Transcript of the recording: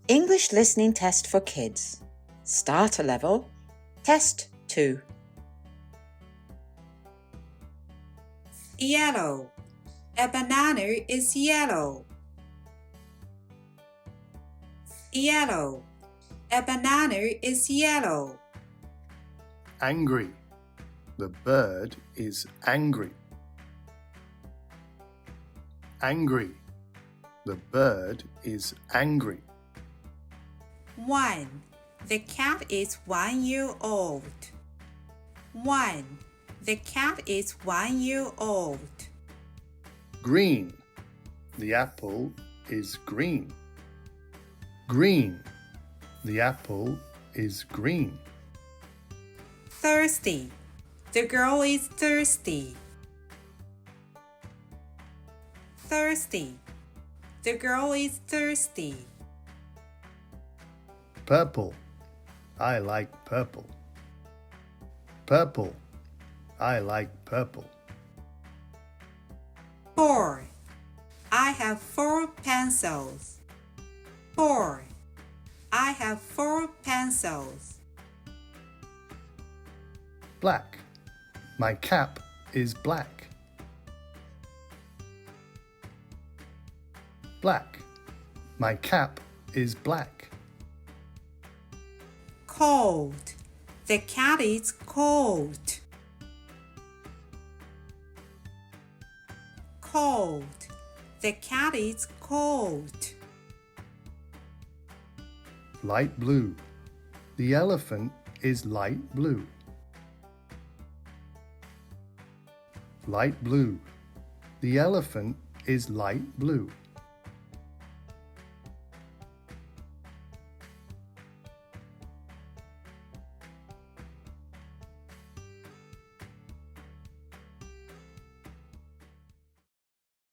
English listening test for kids. Starter level, test 2. Yellow. A banana is yellow. Yellow. A banana is yellow. Angry. The bird is angry. Angry. The bird is angry. 1. The cat is 1 year old. 1. The cat is 1 year old. Green. The apple is green. Green. The apple is green. Thirsty. The girl is thirsty. Thirsty. The girl is thirsty. Purple. I like purple. Purple. I like purple. 4. I have 4 pencils. 4. I have 4 pencils. Black. My cap is black. Black. My cap is black. Cold. The cat is cold. Cold. The cat is cold. Light blue. The elephant is light blue. Light blue. The elephant is light blue.